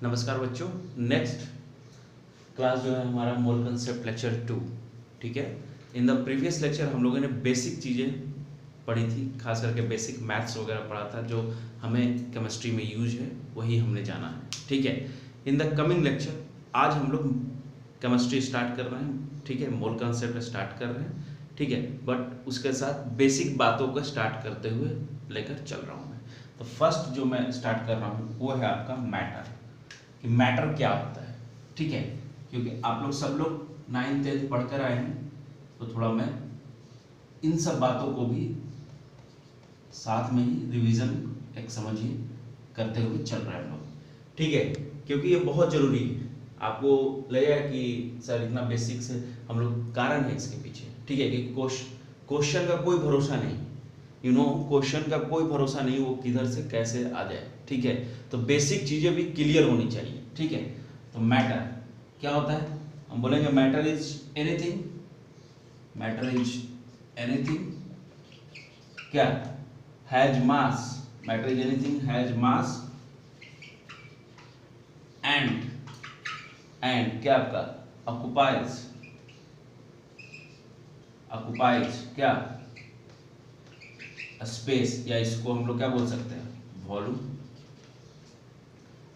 नमस्कार बच्चों। Next class जो है हमारा मोल कंसेप्ट लेक्चर 2। ठीक है, इन द प्रीवियस लेक्चर हम लोगों ने बेसिक चीज़ें पढ़ी थी, खास करके बेसिक मैथ्स वगैरह पढ़ा था जो हमें केमिस्ट्री में यूज है, वही हमने जाना है। ठीक है, इन द कमिंग लेक्चर आज हम लोग केमिस्ट्री स्टार्ट कर रहे हैं। ठीक है, मोल कंसेप्ट स्टार्ट कर रहे हैं। ठीक है, बट उसके साथ बेसिक बातों को स्टार्ट करते हुए लेकर चल रहा हूँ मैं। तो फर्स्ट जो मैं स्टार्ट कर रहा हूँ वो है आपका मैटर, कि मैटर क्या होता है। ठीक है, क्योंकि आप लोग सब लोग 9th 10th पढ़कर आए हैं, तो थोड़ा मैं इन सब बातों को भी साथ में ही रिवीजन एक समझिए करते हुए चल रहे हैं हम लोग। ठीक है, क्योंकि ये बहुत जरूरी है। आपको लगेगा कि सर इतना बेसिक से हम लोग, कारण है इसके पीछे। ठीक है, कि क्वेश्चन का कोई भरोसा नहीं, क्वेश्चन का कोई भरोसा नहीं, वो किधर से कैसे आ जाए। ठीक है, तो बेसिक चीजें भी क्लियर होनी चाहिए। ठीक है, तो मैटर क्या होता है, हम बोलेंगे matter is anything. Matter is anything क्या, has mass. Matter is anything has mass and क्या आपका ऑक्युपाइज क्या, स्पेस, या इसको हम लोग क्या बोल सकते हैं, वॉल्यूम,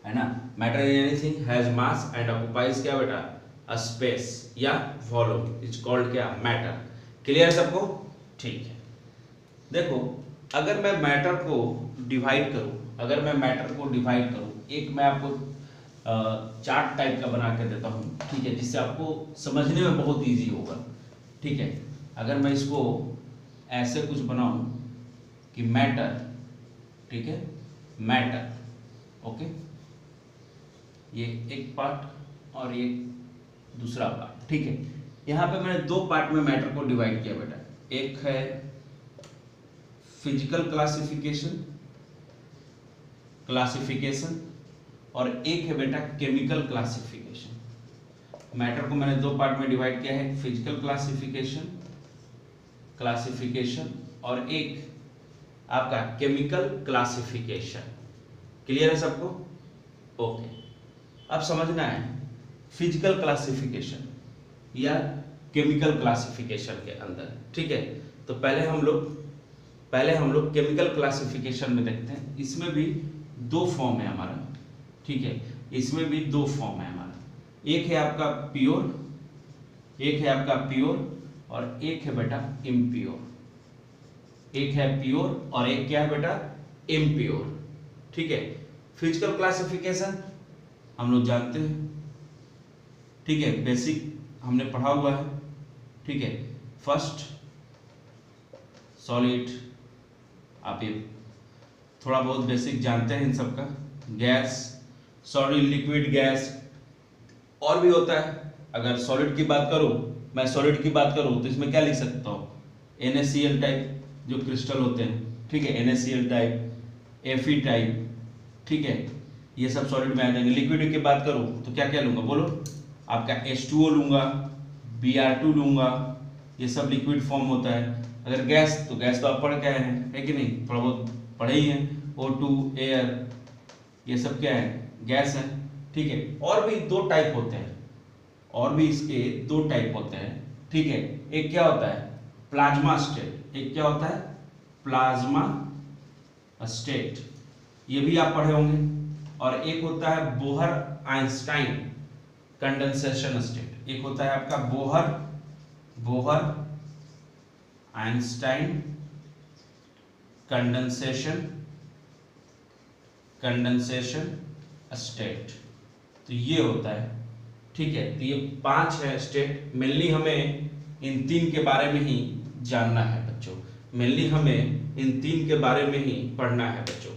है ना। Matter is anything has mass and occupies क्या बेटा, अ स्पेस या वॉल्यूम, इज कॉल्ड क्या, मैटर। क्लियर है सबको। ठीक है, देखो अगर मैं मैटर को डिवाइड करूं, एक मैं आपको चार्ट टाइप का बना के देता हूं। ठीक है, जिससे आपको समझने में बहुत इजी होगा। ठीक है, अगर मैं इसको ऐसे कुछ बनाऊं कि मैटर, ठीक है, मैटर, ओके, ये एक पार्ट और ये दूसरा पार्ट। ठीक है, यहां पे मैंने दो पार्ट में मैटर को डिवाइड किया बेटा। एक है फिजिकल क्लासिफिकेशन और एक है बेटा केमिकल क्लासिफिकेशन। मैटर को मैंने दो पार्ट में डिवाइड किया है, फिजिकल क्लासिफिकेशन और एक आपका केमिकल क्लासिफिकेशन। क्लियर है सबको। ओके, अब समझना है फिजिकल क्लासिफिकेशन या केमिकल क्लासिफिकेशन के अंदर। ठीक है, तो पहले हम लोग केमिकल क्लासिफिकेशन में देखते हैं। इसमें भी दो फॉर्म है हमारा। ठीक है, इसमें भी दो फॉर्म है हमारा, एक है आपका प्योर और एक है बेटा इम्प्योर। एक है प्योर और एक क्या है बेटा, इम्प्योर। ठीक है, फिजिकल क्लासिफिकेशन हम लोग जानते हैं। ठीक है, बेसिक हमने पढ़ा हुआ है। ठीक है, फर्स्ट सॉलिड, आप ये थोड़ा बहुत बेसिक जानते हैं इन सब का। गैस, सॉलिड, लिक्विड, गैस, और भी होता है। अगर सॉलिड की बात करूं, मैं सॉलिड की बात करूं तो इसमें क्या लिख सकता हूं, NaCl टाइप जो क्रिस्टल होते हैं। ठीक है, NaCl टाइप, Fe टाइप। ठीक है, ये सब सॉलिड में आ जाएंगे। लिक्विड की बात करूं तो क्या क्या लूंगा, बोलो, आपका H2O लूंगा, Br2 लूंगा, ये सब लिक्विड फॉर्म होता है। अगर गैस, तो गैस तो आप पढ़ के आए हैं, है कि नहीं, थोड़ा बहुत पढ़े ही हैं। O2, एयर, ये सब क्या है, गैस है। ठीक है, और भी दो टाइप होते हैं, और भी इसके दो टाइप होते हैं। ठीक है, एक क्या होता है, प्लाज्मा स्टेट। एक क्या होता है, प्लाज्मा स्टेट, ये भी आप पढ़े होंगे। और एक होता है बोहर आइंस्टाइन कंडेंसेशन स्टेट। एक होता है आपका बोहर आइंस्टाइन कंडेंसेशन स्टेट, तो ये होता है। ठीक है, तो ये 5 है स्टेट। मेनली हमें इन 3 के बारे में ही जानना है बच्चों, मेनली हमें इन 3 के बारे में ही पढ़ना है बच्चों।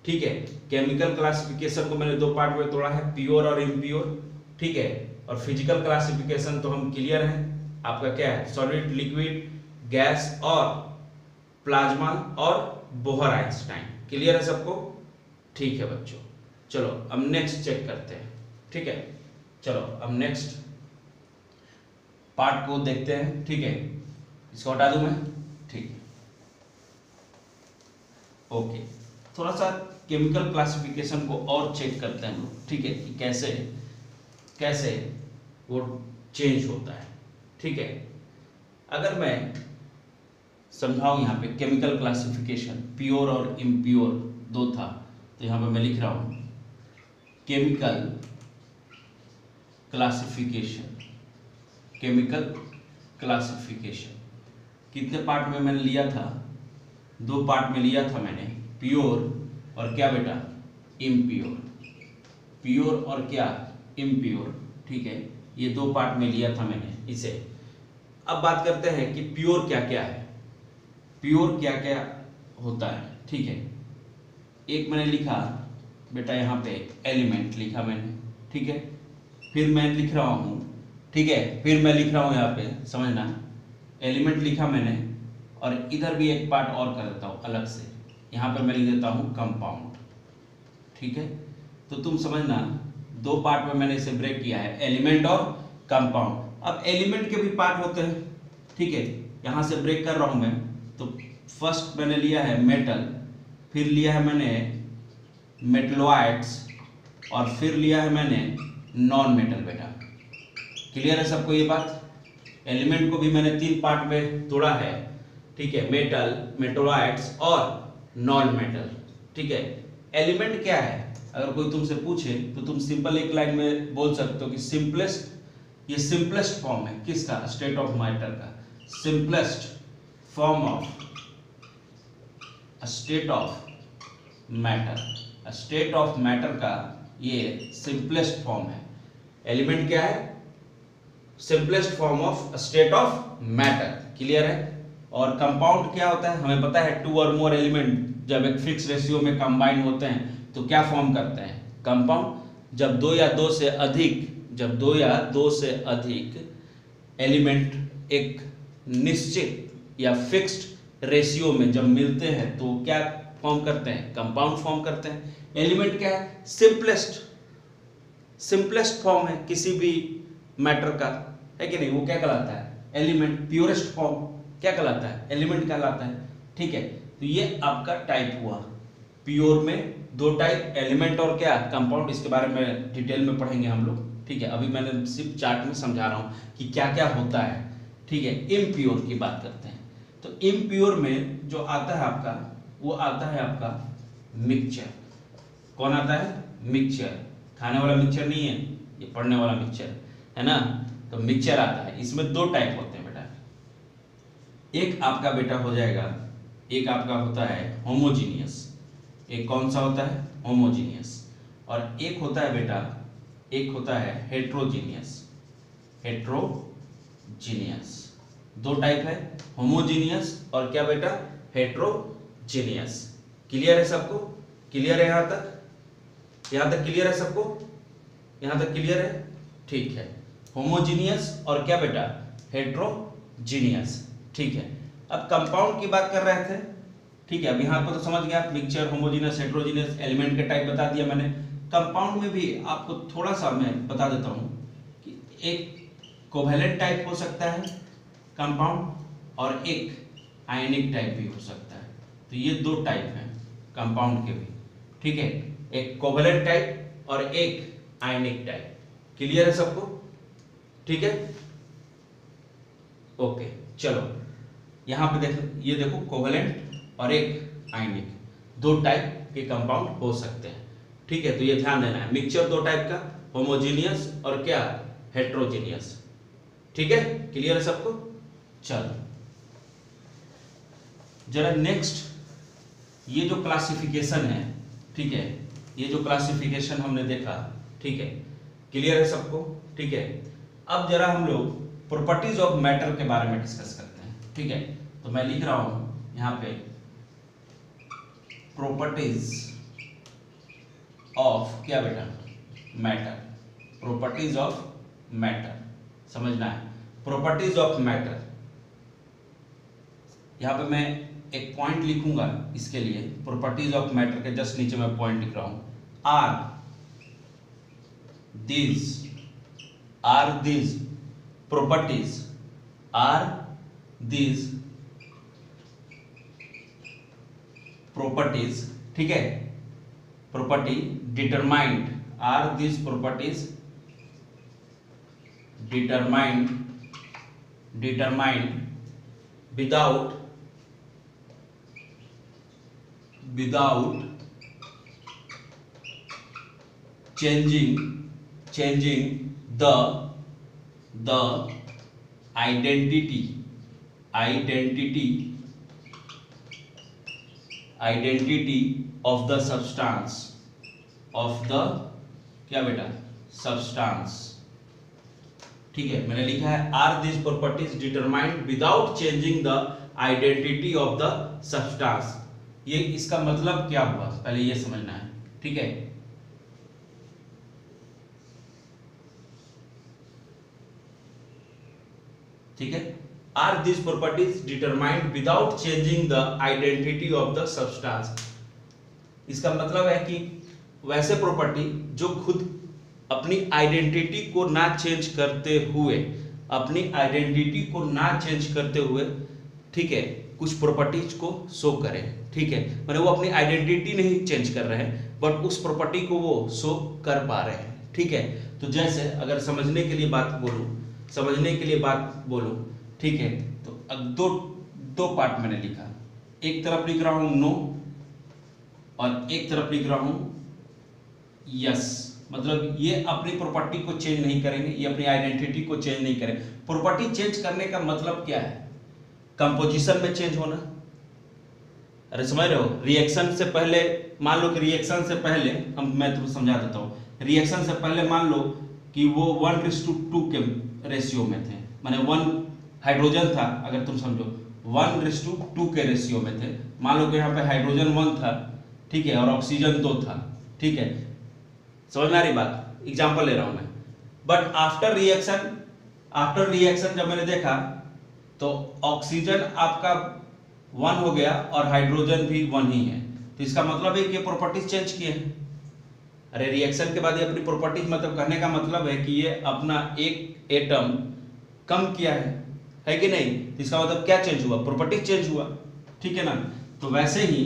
ठीक है, केमिकल क्लासिफिकेशन को मैंने दो पार्ट में तोड़ा है, प्योर और इम्प्योर। ठीक है, और फिजिकल क्लासिफिकेशन तो हम क्लियर हैं, आपका क्या है, सॉलिड, लिक्विड, गैस और प्लाज्मा और बोहर आइंस्टाइन। क्लियर है सबको। ठीक है बच्चों, चलो अब नेक्स्ट चेक करते हैं। ठीक है, चलो अब नेक्स्ट पार्ट को देखते हैं। ठीक है, इसको हटा दूं मैं। ठीक है, ओके, थोड़ा सा केमिकल क्लासिफिकेशन को और चेक करते हैं हम लोग, ठीक है, कि कैसे कैसे वो चेंज होता है। ठीक है, अगर मैं समझाऊं यहाँ पे केमिकल क्लासिफिकेशन, प्योर और इम्प्योर दो था, तो यहाँ पे मैं लिख रहा हूँ केमिकल क्लासिफिकेशन। केमिकल क्लासिफिकेशन कितने पार्ट में मैंने लिया था? दो पार्ट में लिया था मैंने, प्योर और क्या बेटा, इम्प्योर। प्योर और क्या, इम्प्योर। ठीक है, ये दो पार्ट में लिया था मैंने इसे। अब बात करते हैं कि प्योर क्या क्या है, प्योर क्या क्या होता है। ठीक है, एक मैंने लिखा बेटा यहाँ पे एलिमेंट लिखा मैंने, ठीक है, फिर मैं लिख रहा हूँ, ठीक है, फिर मैं लिख रहा हूँ यहाँ पे समझना, एलिमेंट लिखा मैंने और इधर भी एक पार्ट और कर देता हूँ अलग से, यहाँ पे मैं लिख देता हूँ कंपाउंड। ठीक है, तो तुम समझना दो पार्ट में मैंने इसे ब्रेक किया है, एलिमेंट और कंपाउंड। अब एलिमेंट के भी पार्ट होते हैं, ठीक है, यहाँ से ब्रेक कर रहा हूँ मैं। तो फर्स्ट मैंने लिया है मेटल, फिर लिया है मैंने मेटलॉइड्स और फिर लिया है मैंने नॉन मेटल। बेटा क्लियर है सबको ये बात? एलिमेंट को भी मैंने तीन पार्ट में तोड़ा है, ठीक है, मेटल, मेटलॉइड्स और नॉन मेटल। ठीक है, एलिमेंट क्या है अगर कोई तुमसे पूछे तो तुम सिंपल एक लाइन में बोल सकते हो कि सिंपलेस्ट, ये सिंपलेस्ट फॉर्म है किसका, स्टेट ऑफ मैटर का, simplest form of state of matter. State of matter का ये सिंपलेस्ट फॉर्म है। एलिमेंट क्या है, simplest form of state of matter. Clear है? और कंपाउंड क्या होता है हमें पता है, टू और मोर एलिमेंट जब एक फिक्स रेशियो में कंबाइन होते हैं तो क्या फॉर्म करते हैं, कंपाउंड। जब दो या दो से अधिक, जब दो या दो से अधिक एलिमेंट एक निश्चित या फिक्स्ड रेशियो में जब मिलते हैं तो क्या फॉर्म करते हैं, कंपाउंड फॉर्म करते हैं। एलिमेंट क्या है, सिंपलेस्ट, सिंपलेस्ट फॉर्म है किसी भी मैटर का, है कि नहीं, वो क्या कहलाता है, एलिमेंट। प्योरेस्ट फॉर्म क्या कहलाता है, एलिमेंट कहलाता है। ठीक है, तो ये आपका टाइप हुआ। प्योर में दो टाइप, एलिमेंट और क्या, कंपाउंड। इसके बारे में डिटेल में पढ़ेंगे हम लोग। ठीक है, अभी मैंने सिर्फ चार्ट में समझा रहा हूँ कि क्या क्या होता है। ठीक है, इम्प्योर की बात करते हैं। तो इम्प्योर में जो आता है आपका, वो आता है आपका मिक्सचर। कौन आता है, मिक्सचर। खाने वाला मिक्सचर नहीं है, ये पढ़ने वाला मिक्सचर है ना। तो मिक्सचर आता है, इसमें दो टाइप होते हैं बेटा। एक आपका बेटा हो जाएगा, एक आपका होता है होमोजीनियस। एक कौन सा होता है, होमोजीनियस। और एक होता है बेटा, एक होता है हेट्रोजीनियस। हेट्रोजीनियस दो टाइप है, होमोजीनियस और क्या बेटा, हेट्रोजीनियस। क्लियर है सबको? क्लियर है यहाँ तक? यहाँ तक क्लियर है सबको? यहाँ तक क्लियर है? ठीक है, होमोजीनियस और क्या बेटा, हेट्रोजीनियस। ठीक है, अब कंपाउंड की बात कर रहे थे। ठीक है, अब यहाँ पर तो समझ गया, मिक्सचर, होमोजीनियस, हेट्रोजीनियस, एलिमेंट के टाइप बता दिया मैंने। कंपाउंड में भी आपको थोड़ा सा मैं बता देता हूँ कि एक कोवेलेंट टाइप हो सकता है कंपाउंड, और एक आयनिक टाइप भी हो सकता है। तो ये दो टाइप हैं कंपाउंड के भी। ठीक है, एक कोवेलेंट टाइप और एक आयनिक टाइप। क्लियर है सबको? ठीक है, ओके, चलो यहाँ पे देखो, ये देखो कोवेलेंट और एक आयनिक, दो टाइप के कंपाउंड हो सकते हैं। ठीक है, तो ये ध्यान देना है, मिक्सचर दो टाइप का, होमोजीनियस और क्या, हेट्रोजीनियस। ठीक है, क्लियर है सबको? चलो जरा नेक्स्ट, ये जो क्लासिफिकेशन है, ठीक है, ये जो क्लासिफिकेशन हमने देखा, ठीक है, क्लियर है सबको? ठीक है, अब जरा हम लोग प्रॉपर्टीज ऑफ मैटर के बारे में डिस्कस करते हैं। ठीक है, तो मैं लिख रहा हूं यहां पे प्रॉपर्टीज ऑफ क्या बेटा, मैटर। प्रॉपर्टीज ऑफ मैटर समझना है, प्रॉपर्टीज ऑफ मैटर। यहां पे मैं एक पॉइंट लिखूंगा इसके लिए, प्रॉपर्टीज ऑफ मैटर के जस्ट नीचे मैं पॉइंट लिख रहा हूं, are these properties, are these properties, ठीक है, property determined, are these properties determined without changing the identity of the substance, of the क्या बेटा substance। ठीक है, मैंने लिखा है are this properties determined without changing the identity of the substance. ये इसका मतलब क्या हुआ, पहले ये समझना है। ठीक है, ठीक है, are this properties determined without changing the identity of the substance. इसका मतलब है कि वैसे प्रॉपर्टी जो खुद अपनी आइडेंटिटी को ना चेंज करते हुए, ठीक है, कुछ प्रॉपर्टीज को शो करें। ठीक है, माने वो अपनी आइडेंटिटी नहीं चेंज कर रहे हैं बट उस प्रॉपर्टी को वो शो कर पा रहे हैं। ठीक है, तो जैसे अगर समझने के लिए बात बोलूं, ठीक है, तो दो पार्ट मैंने लिखा, एक तरफ लिख रहा हूं नो और एक तरफ लिख रहा हूं यस। मतलब ये अपनी प्रॉपर्टी को चेंज नहीं करेंगे, ये अपनी आइडेंटिटी को चेंज नहीं करेंगे। प्रॉपर्टी चेंज करने का मतलब क्या है? कंपोजिशन में चेंज होना। अरे समझ रहे हो, रिएक्शन से पहले मान लो कि रिएक्शन से पहले मैं तुम्हें समझा देता हूँ। रिएक्शन से पहले मान लो कि वो 1:2 के रेशियो में थे, माने 1 हाइड्रोजन था, अगर तुम समझो 1:2 के रेशियो में थे। मान लो कि यहाँ पे हाइड्रोजन 1 था, ठीक है, और ऑक्सीजन 2 था। ठीक है, समझ में आ रही बात? एग्जाम्पल ले रहा हूं मैं। बट आफ्टर रिएक्शन जब मैंने देखा तो ऑक्सीजन आपका 1 हो गया और हाइड्रोजन भी 1 ही है, तो इसका मतलब है कि ये प्रॉपर्टीज चेंज किए हैं। अरे रिएक्शन के बाद ये अपनी प्रॉपर्टीज, मतलब कहने का मतलब है कि ये अपना एक एटम कम किया है कि नहीं? तो इसका मतलब क्या चेंज हुआ? प्रॉपर्टीज चेंज हुआ। ठीक है ना? तो वैसे ही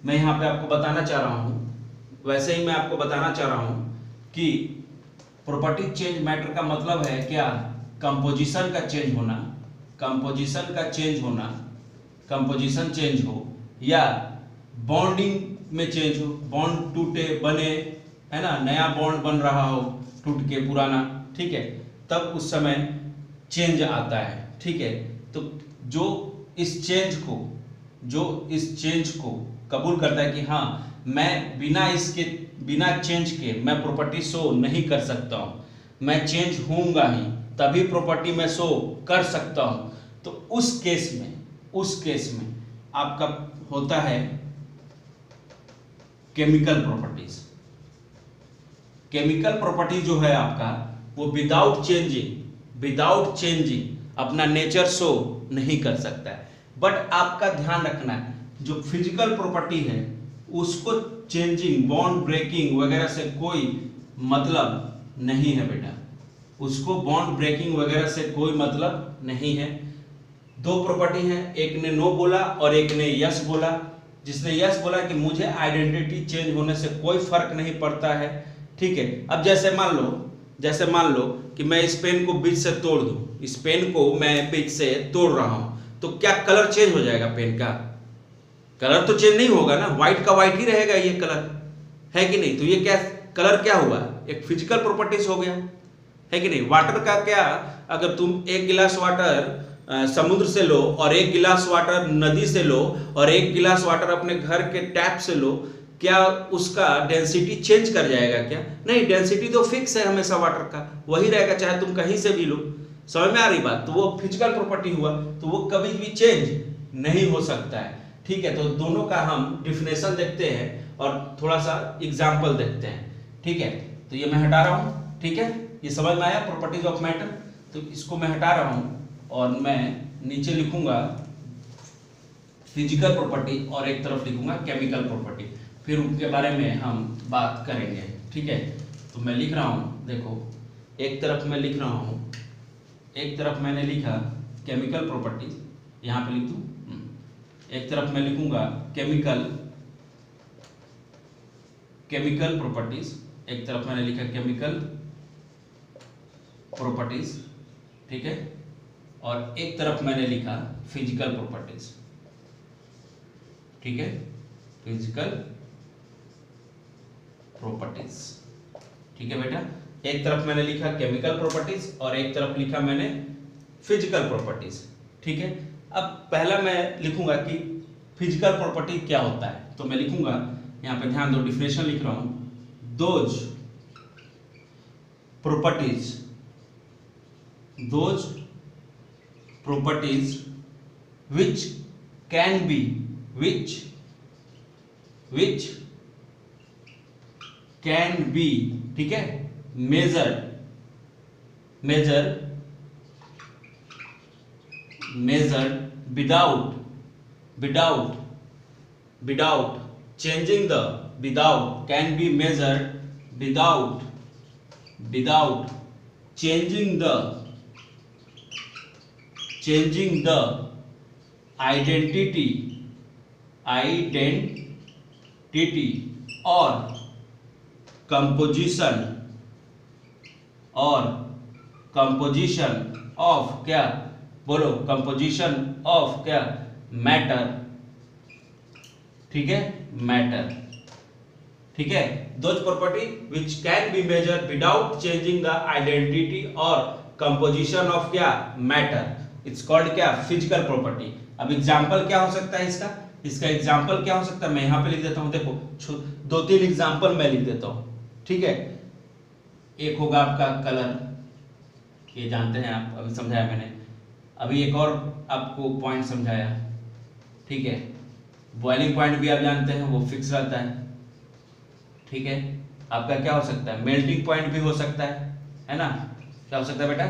मैं यहाँ पे आपको बताना चाह रहा हूँ कि प्रॉपर्टी चेंज मैटर का मतलब है क्या? कंपोजिशन का चेंज हो या बॉन्डिंग में चेंज हो, बॉन्ड टूटे बने, है ना, नया बॉन्ड बन रहा हो टूट के पुराना, ठीक है, तब उस समय चेंज आता है। ठीक है, तो जो इस चेंज को कबूल करता है कि हाँ मैं बिना चेंज के मैं प्रॉपर्टी शो नहीं कर सकता हूं, मैं चेंज होऊंगा ही तभी प्रॉपर्टी में शो कर सकता हूं, तो उस केस में आपका होता है केमिकल प्रॉपर्टी जो है आपका, वो विदाउट चेंजिंग अपना नेचर शो नहीं कर सकता है। बट आपका ध्यान रखना है, जो फिजिकल प्रॉपर्टी है उसको चेंजिंग, बॉन्ड ब्रेकिंग वगैरह से कोई मतलब नहीं है बेटा, उसको बॉन्ड ब्रेकिंग वगैरह से कोई मतलब नहीं है। दो प्रॉपर्टी है, एक ने नो बोला और एक ने यस बोला। जिसने यस बोला कि मुझे आइडेंटिटी चेंज होने से कोई फर्क नहीं पड़ता है। ठीक है, अब जैसे मान लो कि मैं इस पेन को बीच से तोड़ दूं, इस पेन को मैं बीच से तोड़ रहा हूं, तो क्या कलर चेंज हो जाएगा? पेन का कलर तो चेंज नहीं होगा ना, व्हाइट का व्हाइट ही रहेगा ये कलर, है कि नहीं? तो ये क्या कलर क्या हुआ? एक फिजिकल प्रॉपर्टीज हो गया, है कि नहीं? वाटर का क्या, अगर तुम एक गिलास वाटर समुद्र से लो और एक गिलास वाटर नदी से लो और एक गिलास वाटर अपने घर के टैप से लो, क्या उसका डेंसिटी चेंज कर जाएगा क्या? नहीं, डेंसिटी तो फिक्स है हमेशा, वाटर का वही रहेगा चाहे तुम कहीं से भी लो। समझ में आ रही बात? तो वो फिजिकल प्रॉपर्टी हुआ, तो वो कभी भी चेंज नहीं हो सकता है। ठीक है, तो दोनों का हम डिफिनेशन देखते हैं और थोड़ा सा एग्जाम्पल देखते हैं। ठीक है, तो ये मैं हटा रहा हूँ। ठीक है, ये समझ में आया प्रॉपर्टीज ऑफ मैटर? तो इसको मैं हटा रहा हूँ और मैं नीचे लिखूंगा फिजिकल प्रॉपर्टी और एक तरफ लिखूंगा केमिकल प्रॉपर्टी, फिर उनके बारे में हम बात करेंगे। ठीक है, तो मैं लिख रहा हूँ, देखो एक तरफ मैं लिख रहा हूँ, एक तरफ मैंने लिखा केमिकल प्रॉपर्टी, यहाँ पे लिख दूँ, एक तरफ मैं लिखूंगा केमिकल केमिकल प्रॉपर्टीज, एक तरफ मैंने लिखा केमिकल प्रॉपर्टीज, ठीक है, और एक तरफ मैंने लिखा फिजिकल प्रॉपर्टीज, ठीक है, फिजिकल प्रॉपर्टीज, ठीक है बेटा। एक तरफ मैंने लिखा केमिकल प्रॉपर्टीज और एक तरफ लिखा मैंने फिजिकल प्रॉपर्टीज, ठीक है। अब पहला मैं लिखूंगा कि फिजिकल प्रॉपर्टी क्या होता है, तो मैं लिखूंगा यहां पे, ध्यान दो, डिफिनेशन लिख रहा हूं, those properties which can be ठीक है, measured without changing the, can be measured without changing the identity or composition of क्या, बोलो, composition of क्या, मैटर, ठीक है, मैटर, ठीक है। Those property which can be measured without changing the identity और कंपोजिशन ऑफ क्या, मैटर, इट्स कॉल्ड क्या, फिजिकल प्रॉपर्टी। अब एग्जांपल क्या हो सकता है इसका, एग्जांपल क्या हो सकता है, मैं यहां पे लिख देता हूं, देखो 2-3 एग्जांपल मैं लिख देता हूं, ठीक है। एक होगा आपका कलर, ये जानते हैं आप, अभी समझाया मैंने, अभी एक और आपको पॉइंट समझाया, ठीक है। बॉइलिंग पॉइंट भी आप जानते हैं, वो फिक्स रहता है, ठीक है। आपका क्या हो सकता है, मेल्टिंग पॉइंट भी हो सकता है ना, क्या हो सकता है बेटा,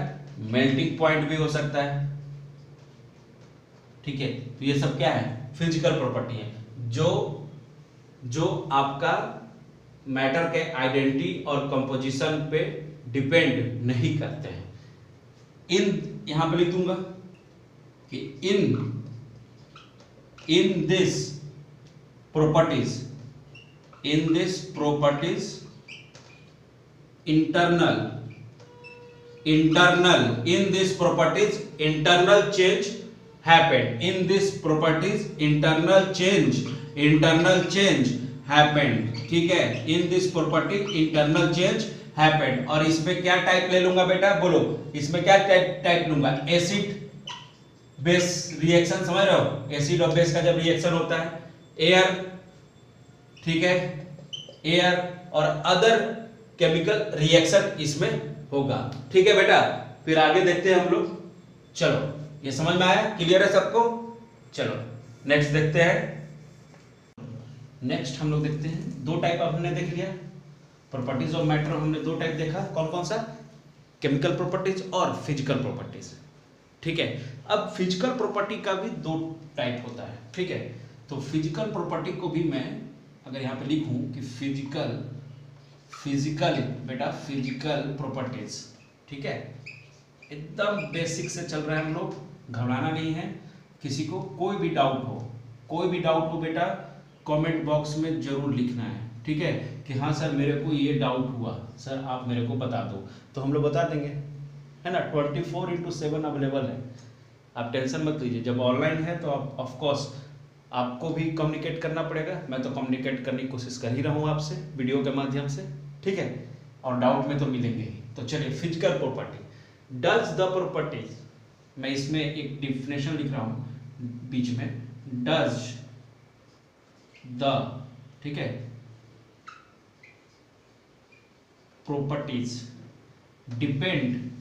मेल्टिंग पॉइंट भी हो सकता है, ठीक है। तो ये सब क्या है, फिजिकल प्रॉपर्टी है, जो आपका मैटर के आइडेंटिटी और कंपोजिशन पे डिपेंड नहीं करते हैं। यहां पे लिख दूंगा कि in this properties internal change happened, ठीक है, in this property internal change happened। और इसमें क्या टाइप ले लूंगा बेटा, बोलो, इसमें क्या टाइप लूंगा, एसिड बेस रिएक्शन, समझ रहे हो, एसिड और बेस का जब रिएक्शन होता है, एयर, ठीक है, एयर और अदर केमिकल रिएक्शन इसमें होगा, ठीक है बेटा। फिर आगे देखते हैं हम लोग, चलो, ये समझ में आया, क्लियर है सबको, चलो नेक्स्ट देखते हैं। नेक्स्ट हम लोग देखते हैं, 2 टाइप हमने देख लिया, प्रॉपर्टीज ऑफ मैटर हमने 2 टाइप देखा, कौन कौन सा, केमिकल प्रॉपर्टीज और फिजिकल प्रॉपर्टीज, ठीक है। अब फिजिकल प्रॉपर्टी का भी 2 टाइप होता है, ठीक है। तो फिजिकल प्रॉपर्टी को भी मैं अगर यहाँ पे लिखूं कि फिजिकल बेटा, फिजिकल प्रॉपर्टीज, ठीक है, एकदम बेसिक से चल रहे हैं हम लोग, घबराना नहीं है। किसी को कोई भी डाउट हो बेटा, कमेंट बॉक्स में जरूर लिखना है, ठीक है, कि हाँ सर मेरे को ये डाउट हुआ, सर आप मेरे को बता दो, तो हम लोग बता देंगे, है ना। 24/7 अवेलेबल है, आप टेंशन मत लीजिए। जब ऑनलाइन है तो आप ऑफ कोर्स आपको भी कम्युनिकेट करना पड़ेगा, मैं तो कम्युनिकेट करने की कोशिश कर ही रहा हूँ आपसे वीडियो के माध्यम से, ठीक है, और डाउट में तो मिलेंगे ही। तो चलिए, physical property, does the properties, मैं इसमें एक डिफिनेशन लिख रहा हूँ बीच में, डज द, ठीक है, प्रॉपर्टीज डिपेंड,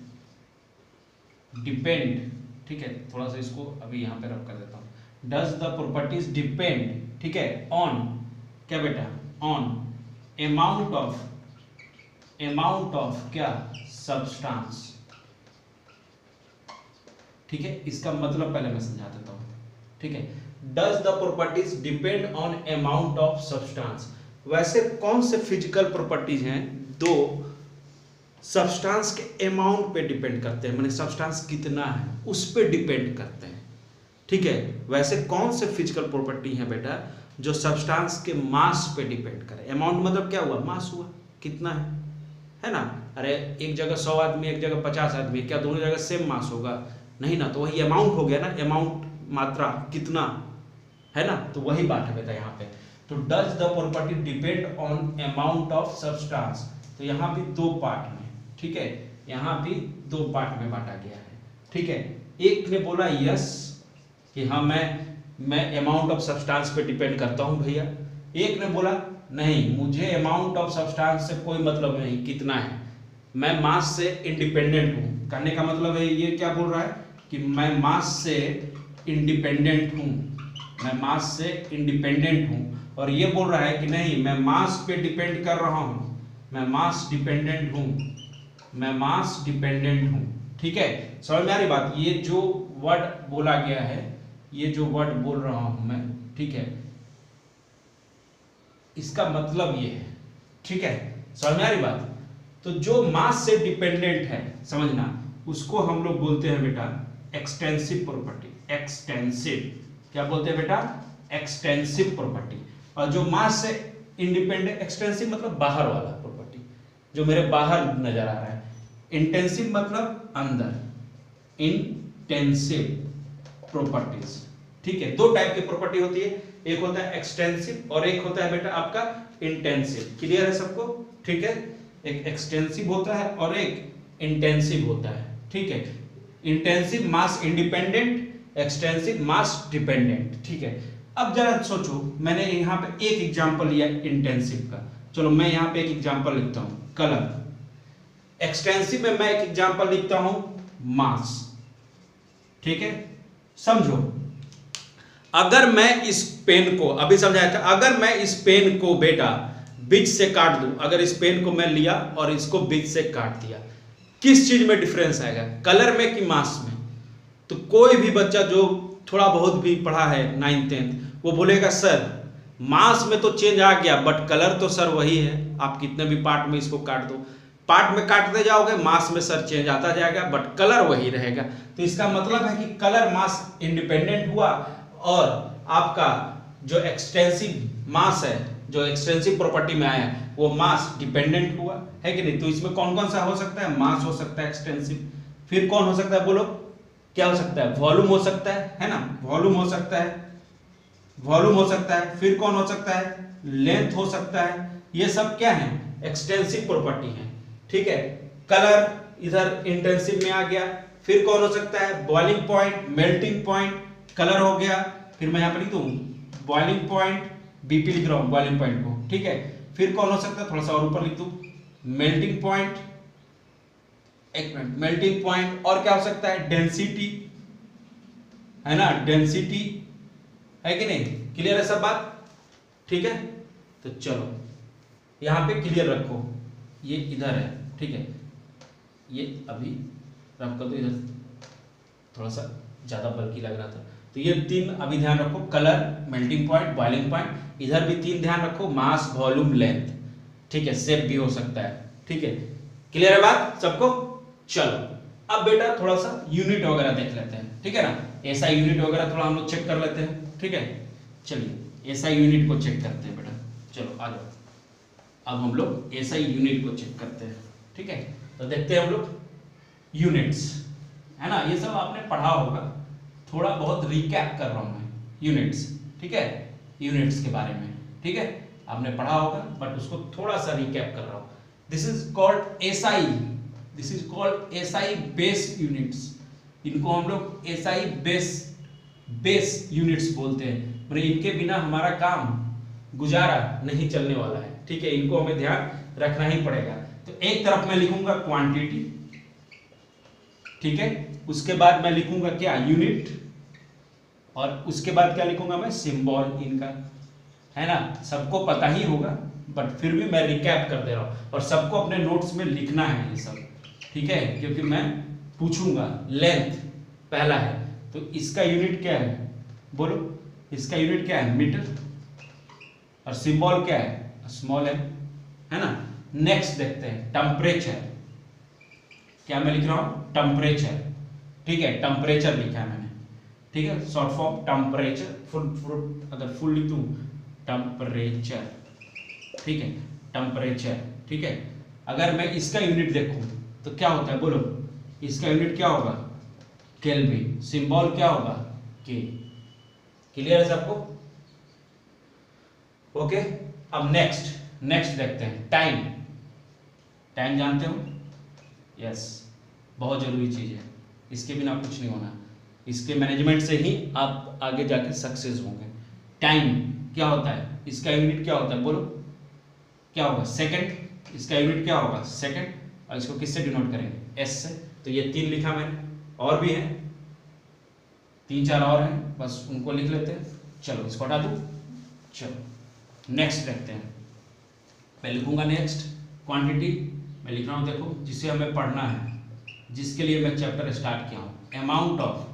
ठीक है, थोड़ा सा इसको अभी यहां पे रब कर देता हूं, डज द प्रॉपर्टीज डिपेंड, ठीक है, ऑन क्या बेटा, ऑन अमाउंट ऑफ क्या, सब्सटेंस, ठीक है। इसका मतलब पहले मैं समझा देता हूं, ठीक है। Does the properties depend on amount of substance, वैसे कौन से फिजिकल प्रॉपर्टीज हैं, 2 सब्सटेंस के अमाउंट पे डिपेंड करते हैं, माने सब्सटेंस कितना है उस पे डिपेंड करते हैं, ठीक है। वैसे कौन से फिजिकल प्रॉपर्टी है बेटा जो सब्सटेंस के मास पे डिपेंड करे। अमाउंट मतलब क्या हुआ, मास हुआ, कितना है ना। अरे एक जगह 100 आदमी, एक जगह 50 आदमी, क्या दोनों जगह सेम मास होगा, नहीं ना, तो वही अमाउंट हो गया ना, अमाउंट मात्रा, कितना है ना, तो वही बात है बेटा यहाँ पे। तो does the property depend on amount of substance, तो यहाँ भी दो पार्ट में, ठीक है, यहाँ भी दो पार्ट में बांटा गया है, ठीक है। एक ने बोला यस कि हाँ मैं अमाउंट ऑफ सब्सटेंस पे डिपेंड करता हूँ भैया, एक ने बोला नहीं, मुझे अमाउंट ऑफ सब्सटेंस से कोई मतलब नहीं, कितना है, मैं मास से इंडिपेंडेंट हूँ। कहने का मतलब है ये क्या बोल रहा है कि मैं मास से इंडिपेंडेंट हूँ, मैं मास से इंडिपेंडेंट हूँ, और ये बोल रहा है कि नहीं, मैं मास पे डिपेंड कर रहा हूँ, मैं मास डिपेंडेंट हूँ, मैं मास डिपेंडेंट हूँ, ठीक है। समझ में आ रही बात। ये जो वर्ड बोला गया है, ये जो वर्ड बोल रहा हूं मैं, ठीक है, इसका मतलब ये है, ठीक है, समझ में आ रही बात। तो जो मास से डिपेंडेंट है, समझना, उसको हम लोग बोलते हैं बेटा एक्सटेंसिव प्रॉपर्टी। एक्सटेंसिव क्या बोलते हैं बेटा, एक्सटेंसिव प्रॉपर्टी। और जो मास से इंडिपेंडेंट, एक्सटेंसिव मतलब बाहर वाला प्रॉपर्टी, जो मेरे बाहर नजर आ रहा है। इंटेंसिव मतलब अंदर, इंटेंसिव प्रॉपर्टीज, ठीक है। दो टाइप की प्रॉपर्टी होती है, एक होता है एक्सटेंसिव और एक होता है बेटा आपका इंटेंसिव। क्लियर है सबको, ठीक है। एक एक्सटेंसिव होता है और एक इंटेंसिव होता है, ठीक है। इंटेंसिव मास इंडिपेंडेंट, एक्सटेंसिव मास डिपेंडेंट, ठीक है। अब जरा सोचो, मैंने यहाँ पे एक एग्जांपल लिया इंटेंसिव का, चलो मैं यहाँ पे एक एग्जांपल लिखता हूँ, कलर। एक्सटेंसिव में मैं एक एग्जांपल लिखता हूं, मास, ठीक है। समझो, अगर मैं इस पेन को, अभी समझाया था, अगर मैं इस पेन को बेटा बीच से काट दूं, अगर इस पेन को मैं लिया और इसको बीच से काट दिया, किस चीज में डिफरेंस आएगा, कलर में कि मास में। तो कोई भी बच्चा जो थोड़ा बहुत भी पढ़ा है 9th 10th, वो बोलेगा सर मास में तो चेंज आ गया, बट कलर तो सर वही है, आप कितने भी पार्ट में इसको काट दो, पार्ट में काटते जाओगे, मास में सर चेंज आता जाएगा, बट कलर वही रहेगा। तो इसका मतलब है कि कलर मास इंडिपेंडेंट हुआ, और आपका जो एक्सटेंसिव मास है, जो एक्सटेंसिव प्रॉपर्टी में आया, वो मास डिपेंडेंट हुआ, है कि नहीं। तो इसमें कौन कौन सा हो सकता है, मास हो सकता है एक्सटेंसिव, फिर कौन हो सकता है, बोलो क्या हो सकता है, वॉल्यूम हो सकता है ना, वॉल्यूम हो सकता है, वॉल्यूम हो सकता है, फिर कौन हो सकता है, लेंथ हो सकता है। ये सब क्या है, एक्सटेंसिव प्रॉपर्टी है, ठीक है। कलर इधर इंटेंसिव में आ गया, फिर कौन हो सकता है, boiling point, melting point, colour हो गया। फिर मैं यहाँ पर लिख दूं बॉइलिंग पॉइंट, बीपी लिख रहा हूं बॉइलिंग पॉइंट को, ठीक है। फिर कौन हो सकता है, थोड़ा सा और ऊपर लिख दूं, मेल्टिंग पॉइंट, एक मिनट, मेल्टिंग पॉइंट, और क्या हो सकता है, डेंसिटी, है ना, डेंसिटी, है कि नहीं। क्लियर है सब बात, ठीक है। तो चलो यहां पे क्लियर रखो, ये इधर है, ठीक है, ये अभी रब कर दो, इधर थोड़ा सा ज्यादा बल्कि लग रहा था। तो ये तीन अभी ध्यान रखो, colour, melting point, boiling point, इधर भी तीन ध्यान रखो, मास, वॉल्यूम, लेंथ, ठीक है, शेप भी हो सकता है, ठीक है। क्लियर है बात सबको। चलो अब बेटा थोड़ा सा यूनिट वगैरह देख लेते हैं, ठीक है ना, ऐसा यूनिट वगैरह थोड़ा हम लोग चेक कर लेते हैं, ठीक है। चलिए ऐसा यूनिट को चेक करते हैं बेटा, चलो आ जाओ, अब हम लोग ऐसा यूनिट को चेक करते हैं, ठीक है। तो देखते हैं हम लोग यूनिट्स, है ना, ये सब आपने पढ़ा होगा, थोड़ा बहुत रिकैप कर रहा हूं मैं, यूनिट्स, ठीक है, यूनिट्स के बारे में, ठीक है, आपने पढ़ा होगा, बट उसको थोड़ा सा रिकैप कर रहा हूं। This is called SI, this is called SI based units, इनको हम लोग एसआई बेस यूनिट्स बोलते हैं, मतलब इनके बिना हमारा काम गुजारा नहीं चलने वाला है, ठीक है, इनको हमें ध्यान रखना ही पड़ेगा। तो एक तरफ मैं लिखूंगा क्वांटिटी, ठीक है, उसके बाद मैं लिखूंगा क्या, यूनिट, और उसके बाद क्या लिखूंगा मैं, सिंबल इनका, है ना, सबको पता ही होगा, बट फिर भी मैं रिकैप कर दे रहा हूं, और सबको अपने नोट्स में लिखना है ये सब, ठीक है, क्योंकि मैं पूछूंगा। लेंथ पहला है, तो इसका यूनिट क्या है, बोलो, इसका यूनिट क्या है, मीटर, और सिंबल क्या है, स्मॉल है ना। नेक्स्ट देखते हैं टेम्परेचर, क्या मैं लिख रहा हूं, टेम्परेचर, ठीक है, टेम्परेचर लिखा है मैंने, ठीक है, शॉर्ट फॉर्म टेम्परेचर, फुल अगर फुल लिख दूं टेम्परेचर, ठीक है, टेम्परेचर, ठीक है। अगर मैं इसका यूनिट देखूं तो क्या होता है बोलो, इसका यूनिट क्या होगा, केल्विन, सिंबल क्या होगा, के। क्लियर है सबको? ओके, अब नेक्स्ट देखते हैं टाइम। टाइम जानते हो? यस, बहुत जरूरी चीज है, इसके बिना कुछ नहीं होना। इसके मैनेजमेंट से ही आप आगे जाके सक्सेस होंगे। टाइम क्या होता है, इसका यूनिट क्या होता है बोलो, क्या होगा, सेकंड। इसका यूनिट क्या होगा, सेकंड। और इसको किससे डिनोट करेंगे, एस से। तो ये 3 लिखा मैंने, और भी है 3-4 और हैं, बस उनको लिख लेते हैं। चलो इसको हटा दूं। चलो नेक्स्ट देखते हैं। मैं लिखूंगा नेक्स्ट क्वांटिटी, मैं लिख रहा हूं, देखो, जिसे हमें पढ़ना है, जिसके लिए मैं चैप्टर स्टार्ट किया हूं। Amount of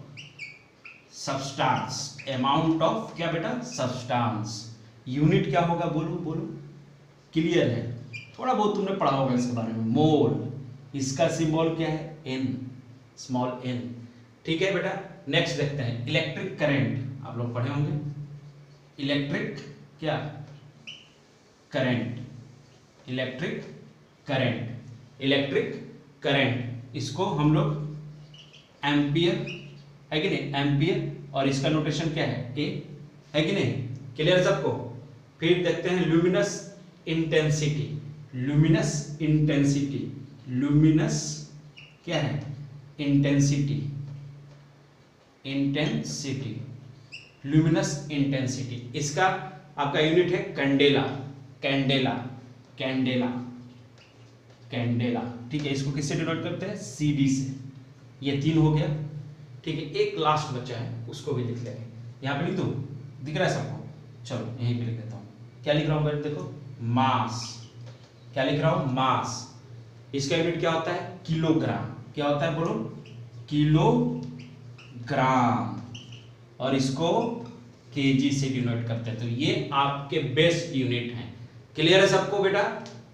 substance, amount of क्या बेटा, सब्सटेंस। यूनिट क्या होगा बोलो बोलो, क्लियर है? थोड़ा बहुत तुमने पढ़ा होगा इसके बारे में। मोल, इसका सिंबल क्या है, एन, स्मॉल एन, ठीक है बेटा। नेक्स्ट देखते हैं इलेक्ट्रिक करंट, आप लोग पढ़े होंगे। इलेक्ट्रिक क्या, current, electric current, electric current, इसको हम लोग एम्पियर, है कि नहीं, एम्पियर। और इसका नोटेशन क्या है, ए, है कि नहीं? क्लियर सबको? फिर देखते हैं luminous intensity, luminous intensity, luminous क्या है, इंटेंसिटी, इंटेंसिटी, ल्यूमिनस इंटेंसिटी। इसका आपका यूनिट है कैंडेला, कैंडेला, कैंडेला, कैंडेला, ठीक है। इसको किससे डिनोट करते हैं, CD से। ये 3 हो गया, ठीक है। एक लास्ट बचा है, उसको भी लिख लेंगे। यहाँ पे लिख दो, दिख रहा है सबको? चलो यहीं पे लिख देता हूँ। क्या लिख रहा हूँ भाई, देखो, मास। क्या लिख रहा हूँ, मास। इसका यूनिट क्या होता है, किलोग्राम। क्या होता है बोलो, किलोग्राम। और इसको केजी से डिनोट करते हैं। तो ये आपके बेस्ट यूनिट हैं। क्लियर है सबको बेटा?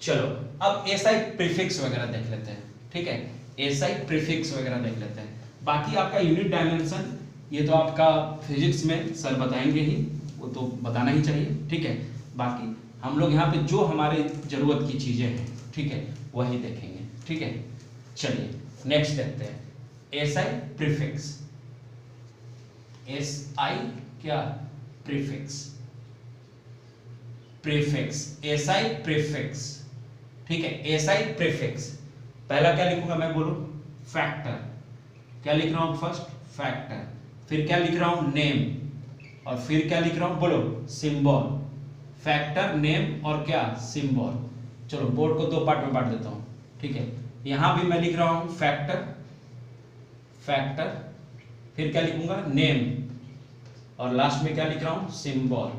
चलो अब एसआई प्रीफिक्स वगैरह देख लेते हैं, ठीक है। एसआई प्रीफिक्स वगैरह देख लेते हैं। बाकी आपका यूनिट डायमेंशन ये तो आपका फिजिक्स में सर बताएंगे ही, वो तो बताना ही चाहिए, ठीक है। बाकी हम लोग यहाँ पे जो हमारे जरूरत की चीजें हैं, ठीक है, वही देखेंगे, ठीक है। चलिए नेक्स्ट देखते हैं एसआई प्रीफिक्स। एसआई क्या, प्रीफिक्स, प्रीफिक्स, एसआई प्रीफिक्स, ठीक है। एसआई प्रीफिक्स पहला क्या लिखूंगा मैं बोलो, फैक्टर। क्या लिख रहा हूं, फर्स्ट फैक्टर। फिर क्या लिख रहा हूं, नेम। और फिर क्या लिख रहा हूं बोलो, सिंबल। फैक्टर, नेम और क्या, सिंबल। चलो बोर्ड को 2 पार्ट में बांट देता हूं, ठीक है। यहां भी मैं लिख रहा हूं फैक्टर, फैक्टर, फिर क्या लिखूंगा, नेम, और लास्ट में क्या लिख रहा हूं, सिंबल,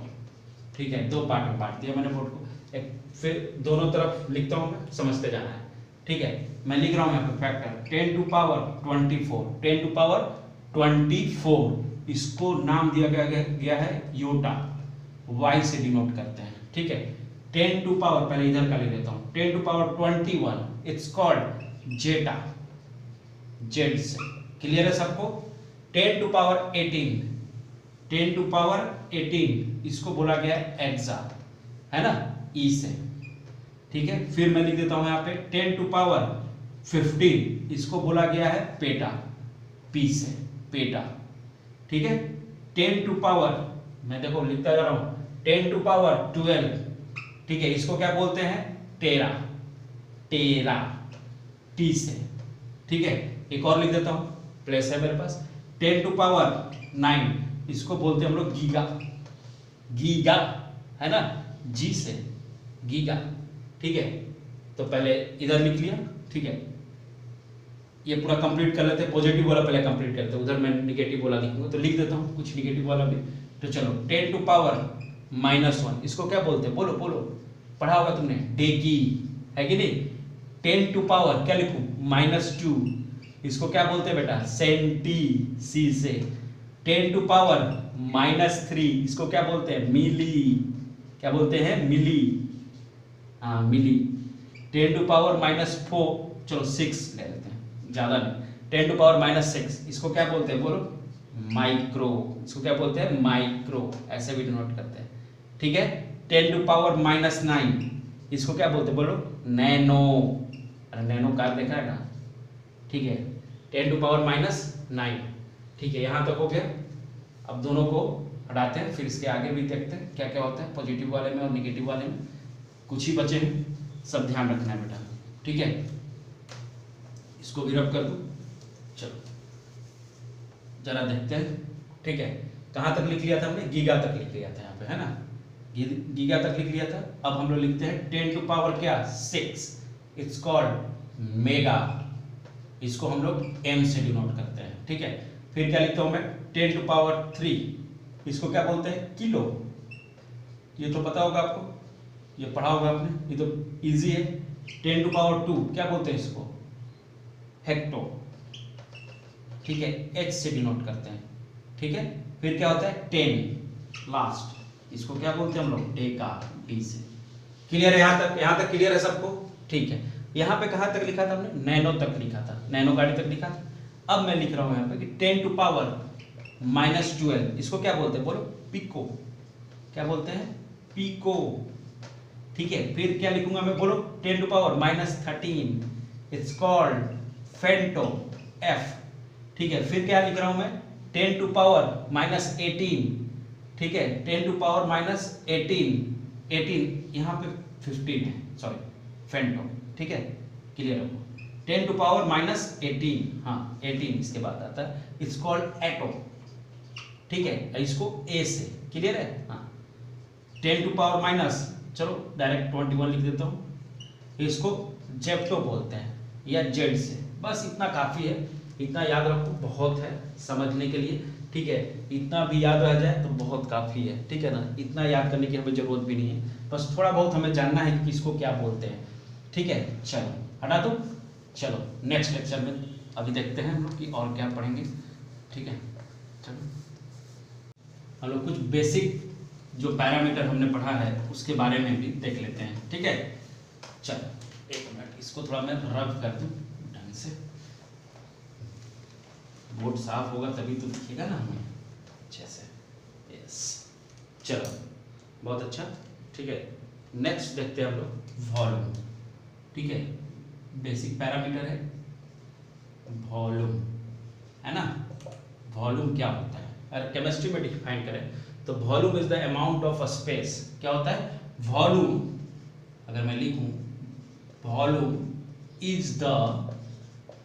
ठीक है। 2 पार्ट में बांट दिया मैंने बोर्ड को। एक फिर दोनों तरफ लिखता हूं मैं, समझते जाना है, ठीक है। मैं लिख रहा हूं यहाँ पे factor 10 to power 24, 10 to power 24, इसको नाम दिया गया है योटा, y से डिनोट करते हैं, ठीक है। 10 टू पावर, पहले इधर का लिख देता हूं, 10 to power 21, it's called zetta, Z से। क्लियर है सबको? 10 टू पावर 18, 10 टू पावर 18 इसको बोला गया है एक्सा, है ना, ई से, ठीक है। फिर मैं लिख देता हूं यहाँ पे 10 टू पावर 15 इसको बोला गया है पेटा, पी से, पेटा, ठीक है। 10 टू पावर, मैं देखो लिखता जा रहा हूं, 10 टू पावर 12, ठीक है, इसको क्या बोलते हैं, टेरा, टेरा, टी से, ठीक है। एक और लिख देता हूं, प्लेस है मेरे पास, 10 टू पावर 9 इसको बोलते हैं हम लोग गीगा, गीगा, है ना, जी से, गीगा, ठीक है। तो पहले इधर लिख लिया, ठीक है। ये पूरा कंप्लीट कर लेते हैं, पॉजिटिव वाला पहले कंप्लीट करते हैं, उधर मैं निगेटिव वाला लिखूंगा, तो लिख देता हूं कुछ निगेटिव वाला भी। तो चलो 10 टू पावर -1 इसको क्या बोलते हैं, बोलो बोलो, पढ़ा होगा तुमने, डेकी, है कि नहीं। 10 टू पावर क्या लिखूं, -2 इसको क्या बोलते हैं बेटा, सेंटी, सी से। 10 टू पावर -3 इसको क्या बोलते हैं, मिली, क्या बोलते हैं, मिली, हाँ मिली। 10 टू पावर -4, चलो 6 ले लेते हैं, ज्यादा नहीं। 10 टू पावर -6 इसको क्या बोलते हैं, बोलो, माइक्रो, इसको क्या बोलते हैं, माइक्रो, ऐसे भी डिनोट करते हैं, ठीक है। 10 टू पावर -9, इसको क्या बोलते हैं बोलो? नैनो। अरे नैनो कार देखा है ना, ठीक है। 10 टू पावर -9, ठीक है, यहाँ तक हो गया। अब दोनों को हटाते हैं, फिर इसके आगे भी देखते हैं क्या क्या होता है पॉजिटिव वाले में और नेगेटिव वाले में। कुछ ही बचे हैं, सब ध्यान रखना है बेटा, ठीक है। इसको भी रब कर दूं, चलो जरा देखते हैं, ठीक है। कहाँ तक लिख लिया था हमने? गीगा तक लिख लिया था यहाँ पे, है ना, गीगा तक लिख लिया था। अब हम लोग लिखते हैं 10 टू पावर क्या? 6, इट्स कॉल्ड मेगा। इसको हम लोग एम से डिनोट करते हैं, ठीक है। फिर क्या लिखता हूं मैं? 10 टू पावर 3, इसको क्या बोलते हैं? किलो। ये तो पता होगा आपको, ये पढ़ा होगा आपने, ये तो इजी है। 10 टू पावर 2 क्या बोलते हैं इसको? हेक्टो, ठीक है, एच से डिनोट करते हैं, ठीक है। फिर क्या होता है? 10 लास्ट, इसको क्या बोलते हैं हम लोग? डेका, डी से। क्लियर है यहाँ तक? यहाँ तक क्लियर है सबको? ठीक है। यहाँ पे कहाँ तक लिखा था हमने? नैनो तक लिखा था, नैनो गाड़ी तक लिखा था। अब मैं लिख रहा हूँ यहाँ पे कि 10 टू पावर -12, इसको क्या बोलते हैं बोलो? पिको। क्या बोलते हैं? पिको, ठीक है। फिर क्या लिखूंगा मैं बोलो? 10 to power -13, it's called femto, F, ठीक है। फिर क्या लिख रहा हूं मैं? 10 टू पावर -18, ठीक है, 10 टू पावर -18 यहाँ पे 15 है, सॉरी, फेंटो, ठीक है, क्लियर हो? 10 टू पावर -18, हाँ 18 इसके बाद आता है, इट्स कॉल्ड एटो, ठीक है। इसको ए से, क्लियर है? हाँ 10 टू पावर माइनस, चलो डायरेक्ट 21 लिख देता हूँ, इसको जेप्टो बोलते हैं, या जेड से। बस इतना काफ़ी है, इतना याद रखो, बहुत है समझने के लिए, ठीक है। इतना भी याद रह जाए तो बहुत काफ़ी है, ठीक है ना। इतना याद करने की हमें ज़रूरत भी नहीं है, बस थोड़ा बहुत हमें जानना है कि इसको क्या बोलते हैं, ठीक है। चलो हटा दो, चलो नेक्स्ट लेक्चर में अभी देखते हैं हम लोग कि और क्या पढ़ेंगे, ठीक है। चलो हम लोग कुछ बेसिक जो पैरामीटर हमने पढ़ा है उसके बारे में भी देख लेते हैं, ठीक है। चलो एक मिनट, इसको थोड़ा मैं रब कर दूं ढंग से, बोर्ड साफ होगा तभी तो दिखेगा ना हमें अच्छे से। यस, चलो बहुत अच्छा, ठीक है। नेक्स्ट देखते हैं हम लोग वॉल्यूम, ठीक है। बेसिक पैरामीटर है वॉल्यूम, है ना। वॉल्यूम क्या होता है? अगर केमिस्ट्री में डिफाइन करें तो volume is the amount of a space. क्या होता है वॉल्यूम? अगर मैं लिखूं वॉल्यूम इज द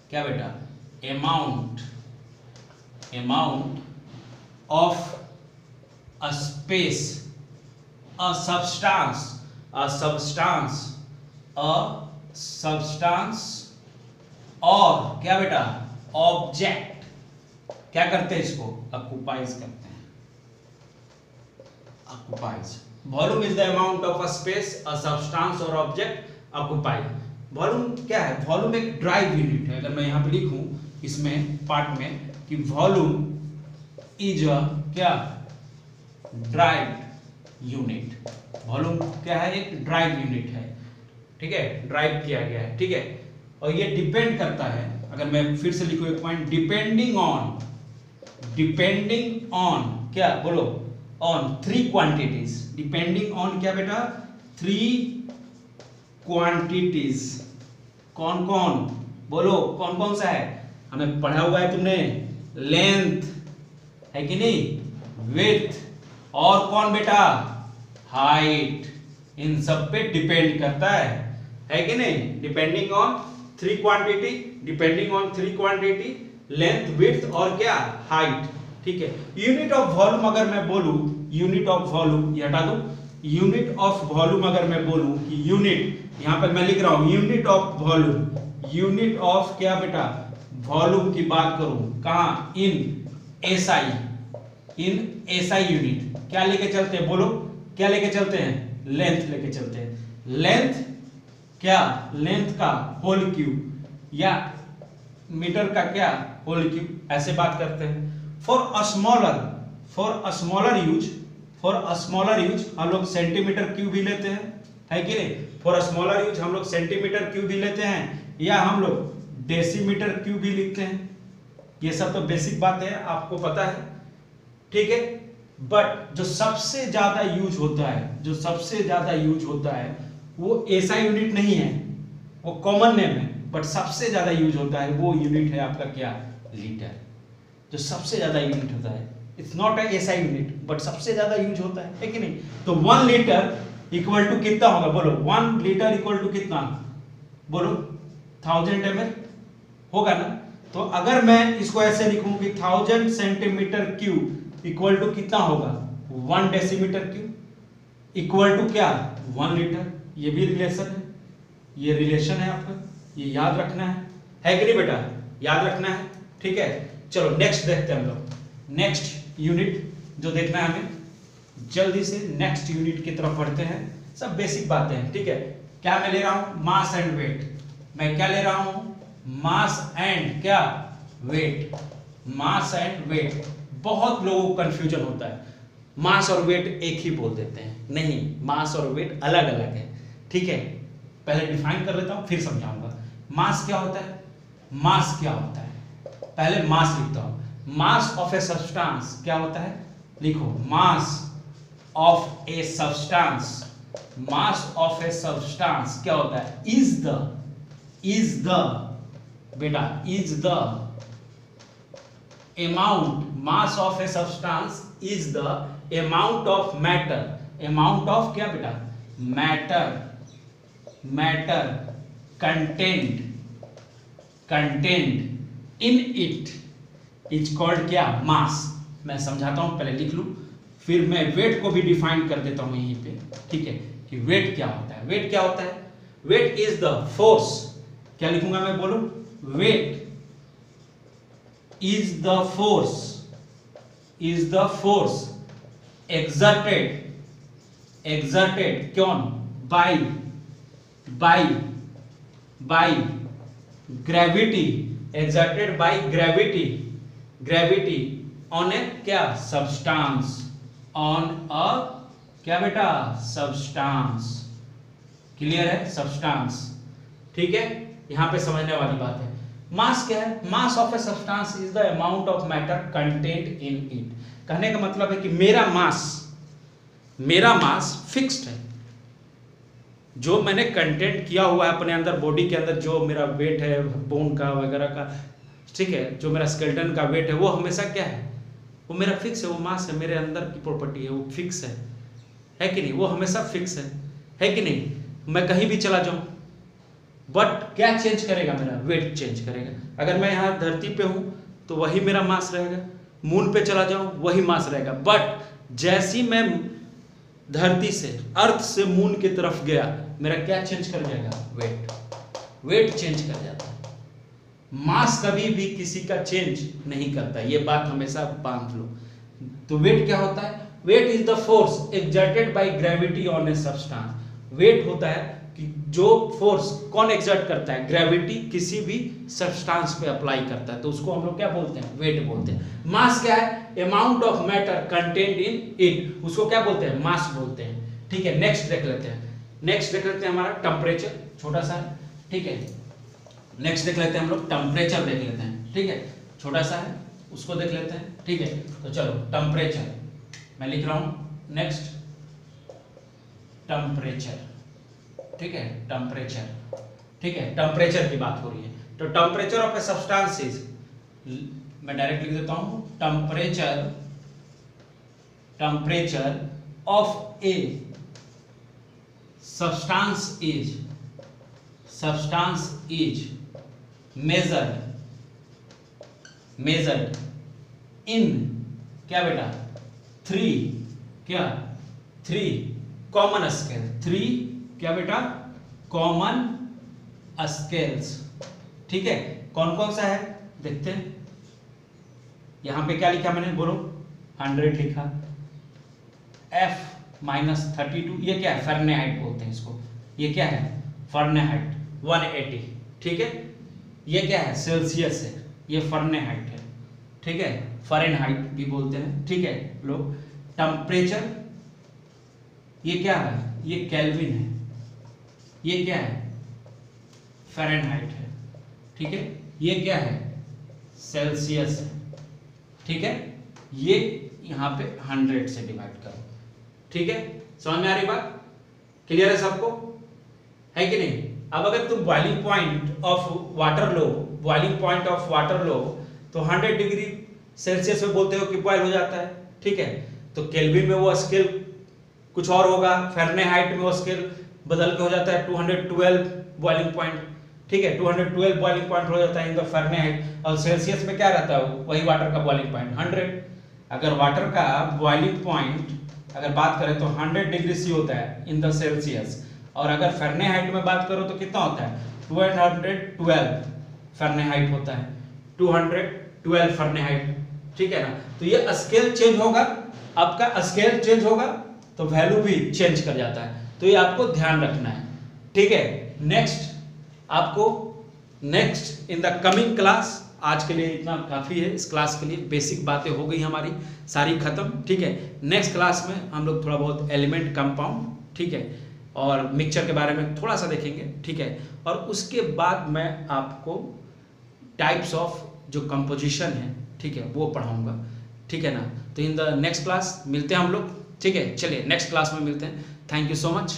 क्या बेटा? Amount of a space, a substance और क्या बेटा? ऑब्जेक्ट क्या करते हैं? इसको ऑक्युपाइज करते हैं, occupies. Volume is the amount of a space, a substance और ऑब्जेक्ट ऑक्युपाइड। वॉल्यूम क्या है? वॉल्यूम एक ड्राइव यूनिट है। अगर मैं यहाँ पे लिखूं इसमें पार्ट में कि वॉल्यूम इज अ क्या? Drive unit. वॉल्यूम क्या है? एक ड्राइव यूनिट है, ठीक है, ड्राइव किया गया है, ठीक है। और ये डिपेंड करता है, अगर मैं फिर से लिखूं एक पॉइंट, डिपेंडिंग ऑन क्या बोलो? On 3 quantities. डिपेंडिंग ऑन क्या बेटा? 3 क्वांटिटीज। कौन कौन बोलो? कौन कौन सा है? हमें पढ़ा हुआ है तुमने, लेंथ है कि नहीं, विड्थ, और कौन बेटा? हाइट। इन सब पे डिपेंड करता है कि नहीं? Depending on 3 quantity, length, width और क्या? हाइट, ठीक है। यूनिट ऑफ वॉल्यूम अगर मैं बोलूं, यूनिट ऑफ वॉल्यूम, ये हटा दूं, यूनिट ऑफ वॉल्यूम अगर मैं बोलूं कि यूनिट, यहां पर मैं लिख रहा हूं unit of volume, unit of क्या बेटा? वॉल्यूम की बात करूं कहां? इन एसआई यूनिट क्या लेके चलते हैं बोलो? क्या लेके चलते हैं? लेंथ लेके चलते हैं। लेंथ क्या? लेंथ का होल क्यूब, या मीटर का क्या? होल क्यूब, ऐसे बात करते हैं। फॉर अ स्मॉलर यूज हम लोग सेंटीमीटर क्यूब भी लेते हैं, है कि नहीं? फॉर अ स्मॉलर यूज हम लोग सेंटीमीटर क्यूब भी लेते हैं, या हम लोग डेसीमीटर क्यूब भी लिखते हैं। ये सब तो बेसिक बात है, आपको पता है, ठीक है। बट जो सबसे ज्यादा यूज होता है वो ऐसा यूनिट नहीं है, वो कॉमन नेम है, बट सबसे ज्यादा यूज होता है वो यूनिट है आपका क्या, लीटर। जो सबसे ज्यादा यूनिट होता है, इट्स नॉट ए ऐसा यूनिट, बट सबसे ज्यादा यूज होता है कि नहीं। तो 1 लीटर इक्वल टू कितना होगा, बोलो 1 लीटर इक्वल टू कितना, बोलो 1000 ml होगा ना। तो अगर मैं इसको ऐसे लिखूं कि 1000 सेंटीमीटर क्यूब इक्वल टू कितना होगा, 1 डेसीमीटर क्यूब इक्वल टू क्या, 1 लीटर। ये भी रिलेशन है, ये रिलेशन है आपका, ये याद रखना है कि नहीं बेटा, याद रखना है, ठीक है। चलो नेक्स्ट देखते हैं हम लोग। नेक्स्ट यूनिट जो देखना है हमें, जल्दी से नेक्स्ट यूनिट की तरफ बढ़ते हैं। सब बेसिक बातें हैं, ठीक है। क्या मैं ले रहा हूं, मास एंड वेट। मैं क्या ले रहा हूं, मास एंड क्या, वेट। मास एंड वेट, बहुत लोगों को कंफ्यूजन होता है, मास और वेट एक ही बोल देते हैं। नहीं, मास और वेट अलग अलग है, ठीक है। पहले डिफाइन कर लेता हूं फिर समझाऊंगा। मास क्या होता है, मास क्या होता है, पहले मास लिखता हूं। मास ऑफ ए सब्सटेंस क्या होता है, लिखो, mass of a substance, mass of a substance क्या होता है, इज द बेटा, is the amount, mass of a substance is the amount of matter, amount of क्या बेटा, matter content in it is called क्या, मास। मैं समझाता हूं, पहले लिख लूं, फिर मैं वेट को भी डिफाइन कर देता हूं यहीं पे, ठीक है, कि वेट क्या होता है। वेट क्या होता है, वेट इज द फोर्स, क्या लिखूंगा मैं, बोलो, wait is the force exerted कौन, by gravity, exerted by gravity on a क्या, substance, on a क्या बेटा, substance। क्लियर है, substance, ठीक है। यहां पे समझने वाली बात है। मास क्या है, mass of a substance is the amount of matter content in it. कहने का मतलब है कि मेरा मास फिक्स्ड है, जो मैंने कंटेंट किया हुआ है अपने अंदर, बॉडी के अंदर जो मेरा वेट है, बोन का वगैरह का, ठीक है, जो मेरा स्केलेटन का वेट है, वो हमेशा क्या है, वो मेरा फिक्स है, वो मास है, मेरे अंदर की प्रॉपर्टी है, वो फिक्स है कि नहीं, वो हमेशा फिक्स है कि नहीं। मैं कहीं भी चला जाऊं, बट क्या चेंज करेगा, मेरा वेट चेंज करेगा। अगर मैं यहाँ धरती पे हूं तो वही मेरा मास रहेगा, मून पे चला जाऊं वही मास रहेगा, बट जैसी मैं धरती से, अर्थ से मून की तरफ गया, मेरा क्या चेंज कर जाएगा, वेट चेंज कर जाता है। मास कभी भी किसी का चेंज नहीं करता, ये बात हमेशा बांध लो। तो वेट क्या होता है, weight is the force exerted by gravity on a substance. Weight होता है कि जो फोर्स कौन एक्सर्ट करता है, ग्रेविटी किसी भी सब्सटेंस पे अप्लाई करता है, तो उसको हम लोग क्या बोलते हैं, वेट बोलते हैं। मास क्या है, amount of matter content in it, उसको क्या बोलते हैं, मास बोलते हैं, ठीक है। नेक्स्ट देख लेते हैं हमारा टेम्परेचर, छोटा सा है, ठीक है। नेक्स्ट देख लेते हैं हम लोग, टेम्परेचर देख लेते हैं, ठीक है, छोटा सा है, उसको देख लेते हैं, ठीक है। तो चलो टेम्परेचर मैं लिख रहा हूं, नेक्स्ट टेम्परेचर, ठीक है, टेम्परेचर की बात हो रही है। तो temperature of a substance is, मैं डायरेक्ट लिख देता हूं, temperature of a substance is measured in क्या बेटा, थ्री कॉमन स्केल, क्या बेटा, कॉमन स्केल्स, ठीक है। कौन कौन सा है देखते हैं। यहां पे क्या लिखा मैंने, बोलो, 100 लिखा, F-32, ये क्या है, फ़ारेनहाइट बोलते हैं इसको, ये क्या है, फ़ारेनहाइट 180, ठीक है। ये क्या है, सेल्सियस है, ये फ़ारेनहाइट है, ठीक है, फ़ारेनहाइट भी बोलते हैं, ठीक है लोग। टेम्परेचर ये क्या है, ये केल्विन है, ये क्या है, फ़ारेनहाइट है, ठीक है। ये क्या है, सेल्सियस है, ठीक है। ये यहाँ पे 100 से डिवाइड करो। ठीक है, समझ में आ रही बात? क्लियर है सबको, है कि नहीं? अब अगर तुम बॉइलिंग पॉइंट ऑफ वाटर लो, बॉइलिंग पॉइंट ऑफ वाटर लो तो 100 डिग्री सेल्सियस में बोलते हो कि बॉयल हो जाता है। ठीक है, तो केल्विन में वो स्केल कुछ और होगा, फ़ारेनहाइट में वो स्केल बदल के हो जाता है 212 बॉइलिंग पॉइंट। ठीक है, 212 बॉइलिंग पॉइंट हो जाता है इन द फ़ारेनहाइट, और सेल्सियस में क्या रहता है वही वाटर का बॉइलिंग पॉइंट 100। अगर वाटर का बॉइलिंग पॉइंट अगर बात करें तो 100 डिग्री सी होता है इन द सेल्सियस, और अगर फ़ारेनहाइट में बात करो तो कितना होता है 212 फ़ारेनहाइट होता है, 212 फ़ारेनहाइट। ठीक है ना, तो ये स्केल चेंज होगा, आपका स्केल चेंज होगा तो वैल्यू भी चेंज कर जाता है, तो ये आपको ध्यान रखना है। ठीक है, नेक्स्ट आपको next in the coming class, आज के लिए इतना काफ़ी है, इस क्लास के लिए बेसिक बातें हो गई हमारी सारी खत्म। ठीक है, नेक्स्ट क्लास में हम लोग थोड़ा बहुत एलिमेंट कंपाउंड, ठीक है, और मिक्सचर के बारे में थोड़ा सा देखेंगे। ठीक है, और उसके बाद मैं आपको टाइप्स ऑफ जो कंपोजिशन है, ठीक है, वो पढ़ाऊंगा। ठीक है ना, तो इन द नेक्स्ट क्लास मिलते हैं हम लोग। ठीक है, चलिए नेक्स्ट क्लास में मिलते हैं। Thank you so much.